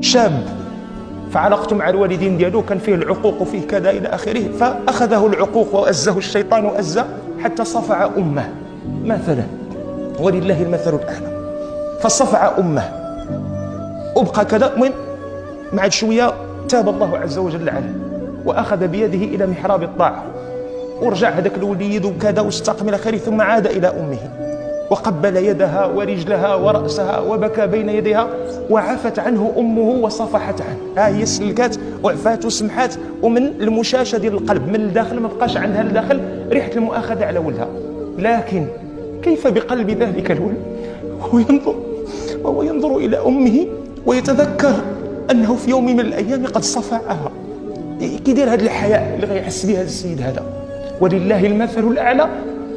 شاب فعلاقته مع الوالدين ديالو كان فيه العقوق وفيه كذا إلى آخره، فأخذه العقوق وأزه الشيطان وأزه حتى صفع أمه مثلا، ولله المثل الأعلى. فصفع أمه أبقى كذا، من بعد شوية تاب الله عز وجل عليه وأخذ بيده إلى محراب الطاعة، ورجع هذاك الوليد وكذا واستقم إلى آخره، ثم عاد إلى أمه وقبل يدها ورجلها ورأسها وبكى بين يديها، وعفت عنه أمه وصفحت عنه. هي سلكات وعفات وسمحات، ومن المشاشة ديال القلب من الداخل ما بقاش عندها الداخل ريحة المؤاخذة على ولدها. لكن كيف بقلب ذلك الولد وهو ينظر إلى أمه ويتذكر أنه في يوم من الأيام قد صفعها؟ كيدير هذا الحياء اللي غيحس به هذا السيد هذا؟ ولله المثل الأعلى.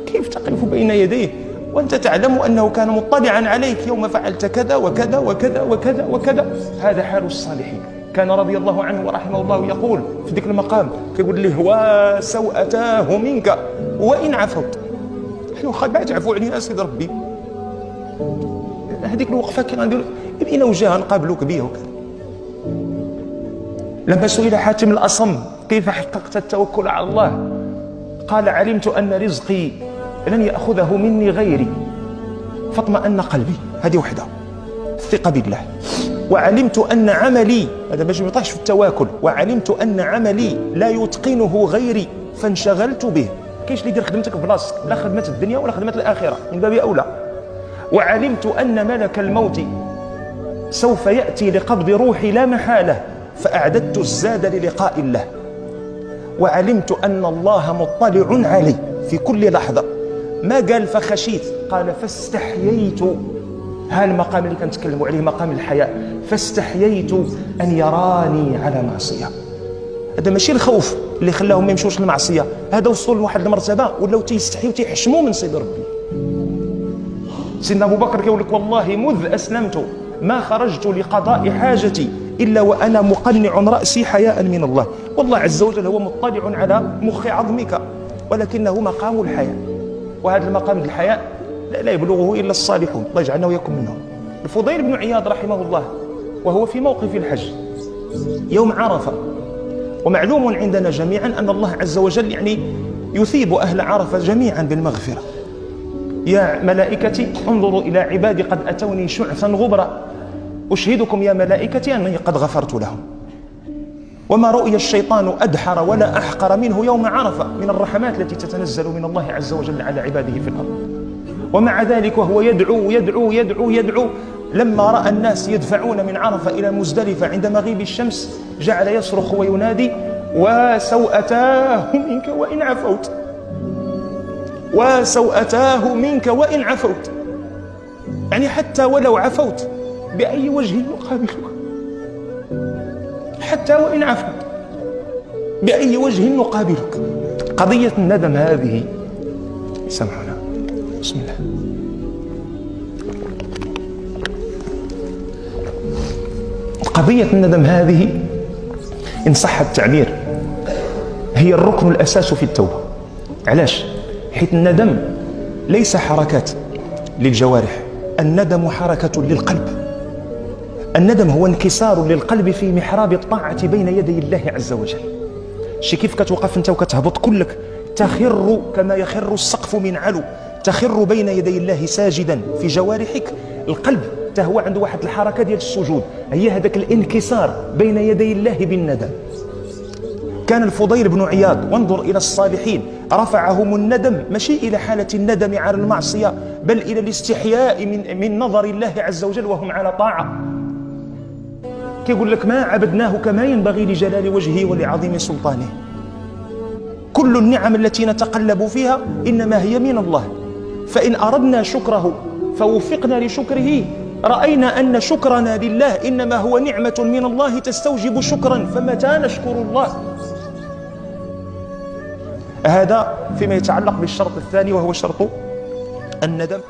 كيف تقف بين يديه وأنت تعلم أنه كان مطلعا عليك يوم فعلت كذا وكذا وكذا وكذا وكذا؟ هذا حال الصالحين. كان رضي الله عنه ورحمه الله يقول في ذلك المقام، يقول له: وسوءتاه منك وإن عفوت. واخا ما تعفو علينا سيد ربي، هذيك الوقفة كي غندير بين وجهها نقابلوك به وكذا. لما سئل حاتم الأصم: كيف حققت التوكل على الله؟ قال: علمت أن رزقي لن يأخذه مني غيري فاطمأن قلبي. هذه وحدة، الثقة بالله. وعلمت أن عملي، هذا باش ما يطيحش في التواكل، وعلمت أن عملي لا يتقنه غيري فانشغلت به. كاينش اللي يدير خدمتك بلاصتك، لا خدمة الدنيا ولا خدمة الآخرة، من باب أولى. وعلمت أن ملك الموت سوف يأتي لقبض روحي لا محالة فأعددت الزاد للقاء الله. وعلمت أن الله مطلع علي في كل لحظة. ما قال فخشيت، قال فاستحييت. ها المقام اللي كنتكلموا عليه، مقام الحياء. فاستحييت أن يراني على معصية. هذا ماشي الخوف اللي خلاهم ما يمشوش للمعصية، هذا وصلوا لواحد المرتبة ولاو تيستحيوا تيحشموا من سيد ربي. سيدنا أبو بكر كيقول لك: والله مذ أسلمت ما خرجت لقضاء حاجتي إلا وأنا مقنع رأسي حياء من الله. والله عز وجل هو مطلع على مخ عظمك، ولكنه مقام الحياء. وهذا المقام الحياء لا يبلغه إلا الصالحون، الله يجعلنا وياكم منهم. الفضيل بن عياض رحمه الله وهو في موقف الحج يوم عرفة، ومعلوم عندنا جميعا أن الله عز وجل يعني يثيب أهل عرفة جميعا بالمغفرة. يا ملائكتي انظروا إلى عبادي قد أتوني شعثا غبرا أشهدكم يا ملائكتي أنني قد غفرت لهم. وما رؤي الشيطان أدحر ولا أحقر منه يوم عرفة من الرحمات التي تتنزل من الله عز وجل على عباده في الأرض. ومع ذلك وهو يدعو يدعو يدعو يدعو، لما رأى الناس يدفعون من عرفة إلى مزدلفة عند مغيب الشمس جعل يصرخ وينادي: وسوءتاه منك وإن عفوت، وسوءتاه منك وإن عفوت. يعني حتى ولو عفوت بأي وجه يقابلك، حتى وإن عفوت بأي وجه نقابلك. قضية الندم هذه، سامحونا، بسم الله. قضية الندم هذه إن صح التعبير هي الركن الأساس في التوبة. علاش؟ حيث الندم ليس حركات للجوارح، الندم حركة للقلب. الندم هو انكسار للقلب في محراب الطاعة بين يدي الله عز وجل. شي كيف كتوقف انت وكتهبط كلك، تخر كما يخر السقف من علو، تخر بين يدي الله ساجدا في جوارحك. القلب هو عنده واحد الحركة ديال السجود، هي هذاك الانكسار بين يدي الله بالندم. كان الفضيل بن عياض، وانظر إلى الصالحين، رفعهم الندم ماشي إلى حالة الندم على المعصية، بل إلى الاستحياء من نظر الله عز وجل وهم على طاعة. كيقول لك: ما عبدناه كما ينبغي لجلال وجهه ولعظيم سلطانه. كل النعم التي نتقلب فيها إنما هي من الله، فإن أردنا شكره فوفقنا لشكره رأينا أن شكرنا لله إنما هو نعمة من الله تستوجب شكرا، فمتى نشكر الله؟ هذا فيما يتعلق بالشرط الثاني وهو شرط الندم.